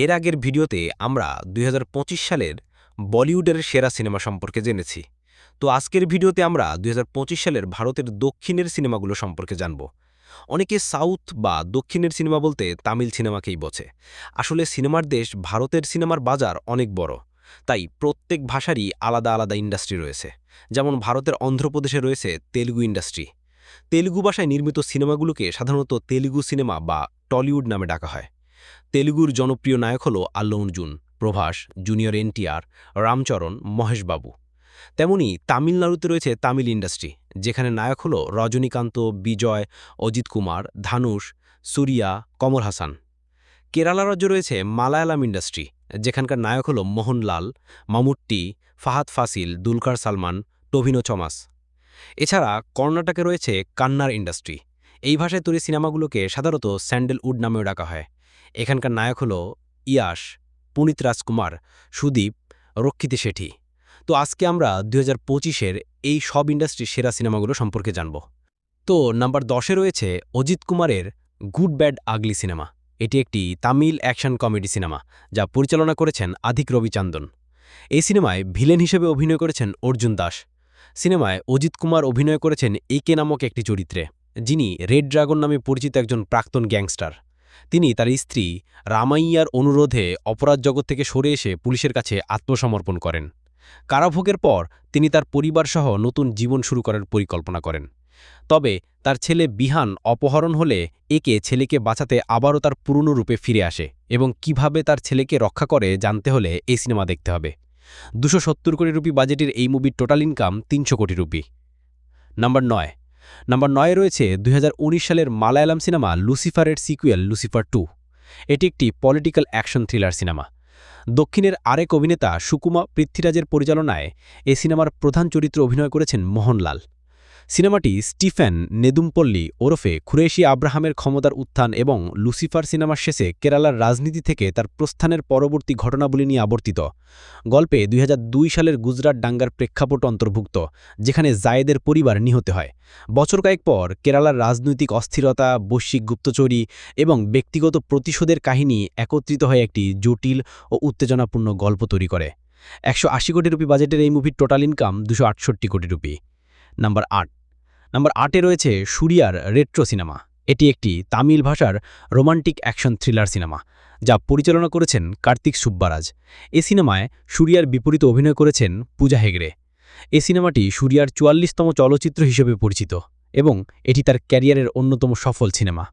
এর আগের ভিডিওতে আমরা ২০২৫ সালের বলিউডের সেরা সিনেমা সম্পর্কে জেনেছি। তো আজকের ভিডিওতে আমরা ২০২৫ সালের ভারতের দক্ষিণের সিনেমাগুলো সম্পর্কে জানব। অনেকে সাউথ বা দক্ষিণের সিনেমা বলতে তামিল সিনেমাকেই বোঝে। আসলে সিনেমার দেশ ভারতের সিনেমার বাজার অনেক বড়। তাই প্রত্যেক ভাষারই আলাদা আলাদা ইন্ডাস্ট্রি রয়েছে। যেমন ভারতের অন্ধ্রপ্রদেশে রয়েছে তেলুগু ইন্ডাস্ট্রি। তেলুগু ভাষায় নির্মিত সিনেমাগুলোকে সাধারণত তেলুগু সিনেমা বা টলিউড নামে ডাকা হয়। তেলুগুর জনপ্রিয় নায়ক হল আল্লু অর্জুন, প্রভাস, জুনিয়র এনটিআর, রামচরণ, মহেশবাবু। তেমনি তামিলনাড়ুতে রয়েছে তামিল ইন্ডাস্ট্রি, যেখানে নায়ক হল রজনীকান্ত, বিজয়, অজিত কুমার, ধানুষ, সুরিয়া, কমল হাসান। কেরালা রাজ্যে রয়েছে মালায়ালাম ইন্ডাস্ট্রি, যেখানকার নায়ক হল মোহনলাল, মামুট্টি, ফাহাদ ফাসিল, দুলকার সালমান, টভিনো থমাস। এছাড়া কর্ণাটকে রয়েছে কান্নার ইন্ডাস্ট্রি। এই ভাষায় তৈরি সিনেমাগুলোকে সাধারণত স্যান্ডেলউড নামেও ডাকা হয়। এখানকার নায়ক হল ইয়াশ, পুনিত রাজকুমার, সুদীপ, রক্ষিত শেঠি। তো আজকে আমরা ২০২৫-এর এই সব ইন্ডাস্ট্রির সেরা সিনেমাগুলো সম্পর্কে জানব। তো নাম্বার 10-এ রয়েছে অজিত কুমারের গুড ব্যাড আগলি সিনেমা। এটি একটি তামিল অ্যাকশন কমেডি সিনেমা, যা পরিচালনা করেছেন আধিক রবিচন্দন। এই সিনেমায় ভিলেন হিসেবে অভিনয় করেছেন অর্জুন দাস। সিনেমায় অজিত কুমার অভিনয় করেছেন একে নামক একটি চরিত্রে, যিনি রেড ড্রাগন নামে পরিচিত একজন প্রাক্তন গ্যাংস্টার। তিনি তার স্ত্রী রামাইয়ার অনুরোধে অপরাধ জগৎ থেকে সরে এসে পুলিশের কাছে আত্মসমর্পণ করেন। কারাভোগের পর তিনি তার পরিবারসহ নতুন জীবন শুরু করার পরিকল্পনা করেন। তবে তার ছেলে বিহান অপহরণ হলে একে ছেলেকে বাঁচাতে আবারও তার পুরনো রূপে ফিরে আসে, এবং কিভাবে তার ছেলেকে রক্ষা করে জানতে হলে এই সিনেমা দেখতে হবে। ২৭০ কোটি রুপি বাজেটের এই মুভির টোটাল ইনকাম ৩০০ কোটি রুপি। নাম্বার ৯ রয়েছে ২০১৯ সালের মালায়ালাম সিনেমা লুসিফারের সিকুয়েল লুসিফার 2। এটি একটি পলিটিক্যাল অ্যাকশন থ্রিলার সিনেমা। দক্ষিণের আরেক অভিনেতা সুকুমা পৃথ্বীরাজের পরিচালনায় এ সিনেমার প্রধান চরিত্রে অভিনয় করেছেন মোহনলাল। সিনেমাটি স্টিফেন নেদুমপল্লী ওরফে খুরেশি আব্রাহামের ক্ষমতার উত্থান এবং লুসিফার সিনেমার শেষে কেরালার রাজনীতি থেকে তার প্রস্থানের পরবর্তী ঘটনাবলী নিয়ে আবর্তিত। গল্পে ২০০২ সালের গুজরাট দাঙ্গার প্রেক্ষাপট অন্তর্ভুক্ত, যেখানে জায়েদের পরিবার নিহত হয়। বছর কয়েক পর কেরালার রাজনৈতিক অস্থিরতা, বৈশ্বিক গুপ্তচুরি এবং ব্যক্তিগত প্রতিশোধের কাহিনী একত্রিত হয়ে একটি জটিল ও উত্তেজনাপূর্ণ গল্প তৈরি করে। ১৮০ কোটি রুপি বাজেটের এই মুভির টোটাল ইনকাম ২৬৮ কোটি রুপি। নাম্বার ৮-এ রয়েছে সুরিয়ার রেট্রো সিনেমা। এটি একটি তামিল ভাষার রোমান্টিক অ্যাকশন থ্রিলার সিনেমা, যা পরিচালনা করেছেন কার্তিক সুব্বারাজ। এ সিনেমায় সুরিয়ার বিপরীতে অভিনয় করেছেন পূজা হেগড়ে। এই সিনেমাটি সুরিয়ার ৪৪তম চলচ্চিত্র হিসেবে পরিচিত, এবং এটি তার ক্যারিয়ারের অন্যতম সফল সিনেমা।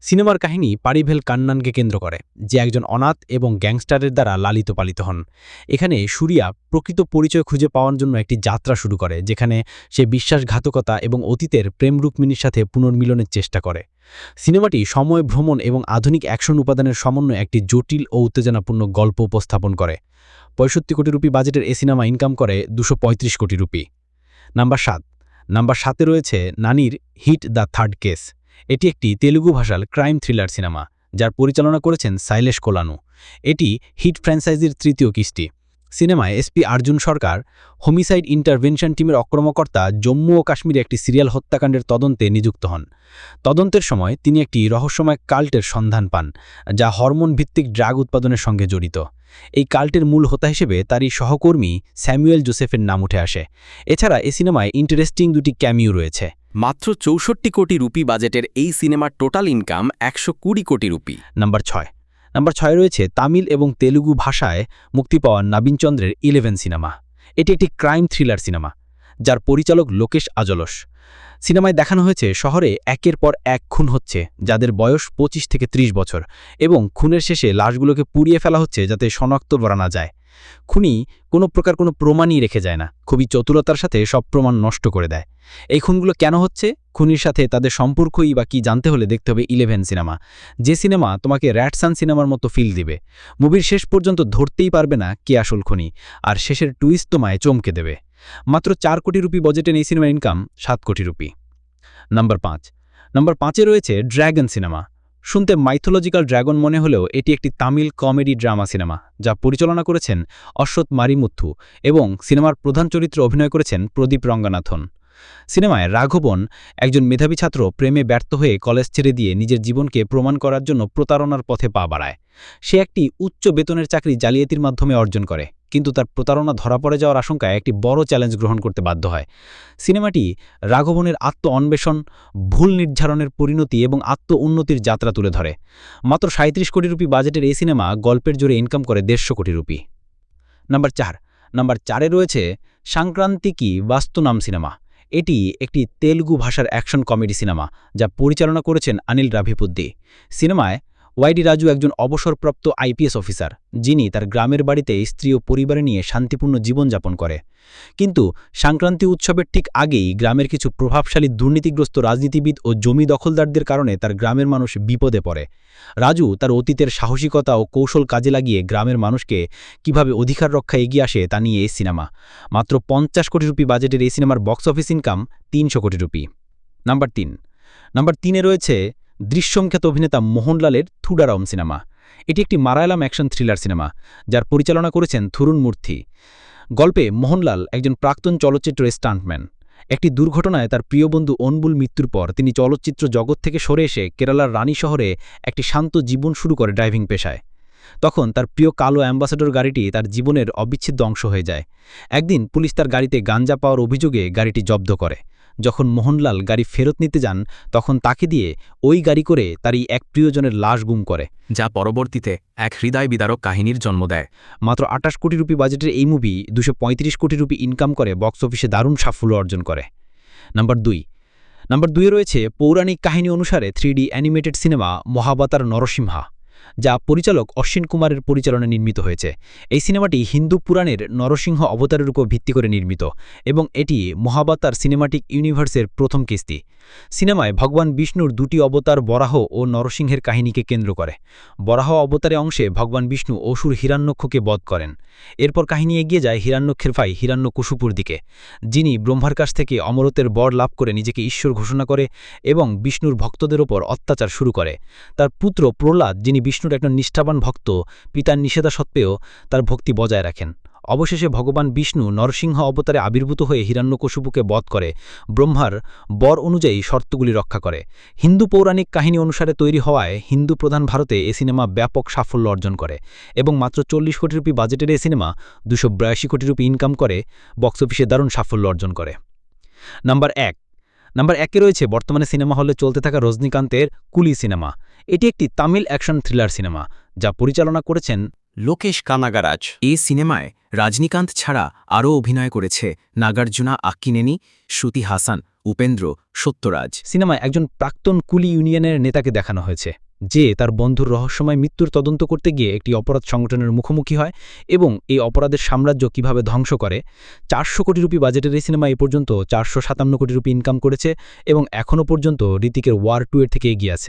সিনেমার কাহিনী পারিভেল কান্নানকে কেন্দ্র করে, যে একজন অনাথ এবং গ্যাংস্টারের দ্বারা লালিত পালিত হন। এখানে সুরিয়া প্রকৃত পরিচয় খুঁজে পাওয়ার জন্য একটি যাত্রা শুরু করে, যেখানে সে বিশ্বাসঘাতকতা এবং অতীতের প্রেম রুক্মিণীর সাথে পুনর্মিলনের চেষ্টা করে। সিনেমাটি সময় ভ্রমণ এবং আধুনিক অ্যাকশন উপাদানের সমন্বয়ে একটি জটিল ও উত্তেজনাপূর্ণ গল্প উপস্থাপন করে। ৬৫ কোটি রুপি বাজেটের এ সিনেমা ইনকাম করে ২৩৫ কোটি রুপি। নাম্বার ৭-এ রয়েছে নানির হিট দ্য থার্ড কেস। এটি একটি তেলুগু ভাষার ক্রাইম থ্রিলার সিনেমা, যার পরিচালনা করেছেন সাইলেশ কোলানু। এটি হিট ফ্র্যাঞ্চাইজির তৃতীয় কিস্তি। সিনেমায় এসপি অর্জুন সরকার হোমিসাইড ইন্টারভেনশন টিমের অকর্মকর্তা জম্মু ও কাশ্মীরে একটি সিরিয়াল হত্যাকাণ্ডের তদন্তে নিযুক্ত হন। তদন্তের সময় তিনি একটি রহস্যময় কাল্টের সন্ধান পান, যা হরমোন ভিত্তিক ড্রাগ উৎপাদনের সঙ্গে জড়িত। এই কাল্টের মূল হোতা হিসেবে তারই সহকর্মী স্যামুয়েল জোসেফের নাম উঠে আসে। এছাড়া এ সিনেমায় ইন্টারেস্টিং দুটি ক্যামিও রয়েছে। মাত্র ৬৪ কোটি রুপি বাজেটের এই সিনেমার টোটাল ইনকাম ১২০ কোটি রুপি। নাম্বার ৬ রয়েছে তামিল এবং তেলুগু ভাষায় মুক্তি পাওয়া নবীন চন্দ্রের 11 সিনেমা। এটি একটি ক্রাইম থ্রিলার সিনেমা, যার পরিচালক লোকেশ আজলস। সিনেমায় দেখানো হয়েছে শহরে একের পর এক খুন হচ্ছে, যাদের বয়স ২৫ থেকে ৩০ বছর, এবং খুনের শেষে লাশগুলোকে পুড়িয়ে ফেলা হচ্ছে যাতে শনাক্ত করা না যায়। খুনি কোনো প্রমাণই রেখে যায় না, খুবই চতুরতার সাথে সব প্রমাণ নষ্ট করে দেয়। এই খুনগুলো কেন হচ্ছে, খুনির সাথে তাদের সম্পর্কই বা কি জানতে হলে দেখতে হবে 11 সিনেমা, যে সিনেমা তোমাকে র্যাটসান সিনেমার মতো ফিল দিবে। মুভির শেষ পর্যন্ত ধরতেই পারবে না কে আসল খুনি, আর শেষের টুইস্ট তোমায় চমকে দেবে। মাত্র ৪ কোটি রুপি বাজেটের এই সিনেমার ইনকাম ৭ কোটি রুপি। নাম্বার ৫-এ রয়েছে ড্র্যাগন সিনেমা। শুনতে মাইথোলজিক্যাল ড্রাগন মনে হলেও এটি একটি তামিল কমেডি ড্রামা সিনেমা, যা পরিচালনা করেছেন অশ্বথ মারিমুথু, এবং সিনেমার প্রধান চরিত্রে অভিনয় করেছেন প্রদীপ রঙ্গনাথন। সিনেমায় রাঘবন একজন মেধাবী ছাত্র প্রেমে ব্যর্থ হয়ে কলেজ ছেড়ে দিয়ে নিজের জীবনকে প্রমাণ করার জন্য প্রতারণার পথে পা বাড়ায়। সে একটি উচ্চ বেতনের চাকরি জালিয়াতির মাধ্যমে অর্জন করে, কিন্তু তার প্রতারণা ধরা পড়ে যাওয়ার আশঙ্কায় একটি বড় চ্যালেঞ্জ গ্রহণ করতে বাধ্য হয়। সিনেমাটি রাঘবনের আত্ম-অন্বেষণ, ভুল নির্ধারণের পরিণতি এবং আত্ম-উন্নতির যাত্রা তুলে ধরে। মাত্র ৩৭ কোটি রুপি বাজেটের এই সিনেমা গল্পের জোরে ইনকাম করে ১৫০ কোটি রুপি। নাম্বার 4-এ রয়েছে সংক্রান্তিকি বাস্তুনাম সিনেমা। এটি একটি তেলুগু ভাষার অ্যাকশন কমেডি সিনেমা, যা পরিচালনা করেছেন অনিল রাভিপুদ্দি। সিনেমায় ওয়াইডি রাজু একজন অবসরপ্রাপ্ত আইপিএস অফিসার, যিনি তার গ্রামের বাড়িতে স্ত্রী ও পরিবার নিয়ে শান্তিপূর্ণ জীবনযাপন করে। কিন্তু সংক্রান্তি উৎসবের ঠিক আগেই গ্রামের কিছু প্রভাবশালী দুর্নীতিগ্রস্ত রাজনীতিবিদ ও জমি দখলদারদের কারণে তার গ্রামের মানুষ বিপদে পড়ে। রাজু তার অতীতের সাহসিকতা ও কৌশল কাজে লাগিয়ে গ্রামের মানুষকে কিভাবে অধিকার রক্ষা এগিয়ে আসে তা নিয়ে এই সিনেমা। মাত্র ৫০ কোটি রুপি বাজেটের এই সিনেমার বক্স অফিস ইনকাম ৩০০ কোটি রুপি। নাম্বার 3-এ রয়েছে দৃশ্যমখ্যাত অভিনেতা মোহনলালের থুডারাম সিনেমা। এটি একটি মালায়ালাম অ্যাকশন থ্রিলার সিনেমা, যার পরিচালনা করেছেন থুরুন মূর্তি। গল্পে মোহনলাল একজন প্রাক্তন চলচ্চিত্র স্টান্টম্যান। একটি দুর্ঘটনায় তার প্রিয় বন্ধু অনবুল মৃত্যুর পর তিনি চলচ্চিত্র জগৎ থেকে সরে এসে কেরালার রানী শহরে একটি শান্ত জীবন শুরু করে ড্রাইভিং পেশায়। তখন তার প্রিয় কালো অ্যাম্বাসেডর গাড়িটি তার জীবনের অবিচ্ছেদ্য অংশ হয়ে যায়। একদিন পুলিশ তার গাড়িতে গাঞ্জা পাওয়ার অভিযোগে গাড়িটি জব্দ করে। যখন মোহনলাল গাড়ি ফেরত নিতে যান, তখন তাকে দিয়ে ওই গাড়ি করে তারই এক প্রিয়জনের লাশ গুম করে, যা পরবর্তীতে এক হৃদয় বিদারক কাহিনীর জন্ম দেয়। মাত্র ২৮ কোটি রুপি বাজেটের এই মুভি ২৩৫ কোটি রুপি ইনকাম করে বক্স অফিসে দারুণ সাফল্য অর্জন করে। নাম্বার 2-এ রয়েছে পৌরাণিক কাহিনী অনুসারে 3D animated cinema Mahavatar Narasimha, যা পরিচালক অশ্বিন কুমারের পরিচালনায় নির্মিত হয়েছে। এই সিনেমাটি হিন্দু পুরাণের নরসিংহ অবতারের উপর ভিত্তি করে নির্মিত এবং এটি মহাবতার সিনেমাটিক ইউনিভার্সের প্রথম কিস্তি। সিনেমায় ভগবান বিষ্ণুর দুটি অবতার বরাহ ও নরসিংহের কাহিনীকে কেন্দ্র করে। বরাহ অবতারে অংশে ভগবান বিষ্ণু অসুর হিরণ্যক্ষকে বধ করেন। এরপর কাহিনী এগিয়ে যায় হিরণ্যক্ষের ভাই হিরণ্যকশুপুর দিকে, যিনি ব্রহ্মার কাছ থেকে অমরত্বের বর লাভ করে নিজেকে ঈশ্বর ঘোষণা করে এবং বিষ্ণুর ভক্তদের ওপর অত্যাচার শুরু করে। তার পুত্র প্রহ্লাদ, যিনি বিষ্ণুর একজন নিষ্ঠাবান ভক্ত, পিতার নিষেধা সত্ত্বেও তার ভক্তি বজায় রাখেন। অবশেষে ভগবান বিষ্ণু নরসিংহ অবতারে আবির্ভূত হয়ে হিরণ্যকশুপুকে বধ করে ব্রহ্মার বর অনুযায়ী শর্তগুলি রক্ষা করে। হিন্দু পৌরাণিক কাহিনী অনুসারে তৈরি হওয়ায় হিন্দু প্রধান ভারতে এ সিনেমা ব্যাপক সাফল্য অর্জন করে এবং মাত্র ৪০ কোটি রুপি বাজেটের এই সিনেমা ২৮২ কোটি রুপি ইনকাম করে বক্স অফিসে দারুণ সাফল্য অর্জন করে। নাম্বার 1-এ রয়েছে বর্তমানে সিনেমা হলে চলতে থাকা রজনীকান্তের কুলি সিনেমা। এটি একটি তামিল অ্যাকশন থ্রিলার সিনেমা, যা পরিচালনা করেছেন লোকেশ কানাগারাজ। এই সিনেমায় রজনীকান্ত ছাড়া আরও অভিনয় করেছে নাগার্জুনা আক্কিনেনি, শ্রুতি হাসান, উপেন্দ্র, সত্যরাজ। সিনেমায় একজন প্রাক্তন কুলি ইউনিয়নের নেতাকে দেখানো হয়েছে, যে তার বন্ধুর রহস্যময় মৃত্যুর তদন্ত করতে গিয়ে একটি অপরাধ সংগঠনের মুখোমুখি হয় এবং এই অপরাধের সাম্রাজ্য কিভাবে ধ্বংস করে। ৪০০ কোটি রুপি বাজেটের এই সিনেমা এ পর্যন্ত ৪৫৭ কোটি রুপি ইনকাম করেছে এবং এখনও পর্যন্ত ঋতিকের ওয়ার 2 এর থেকে এগিয়ে আছে।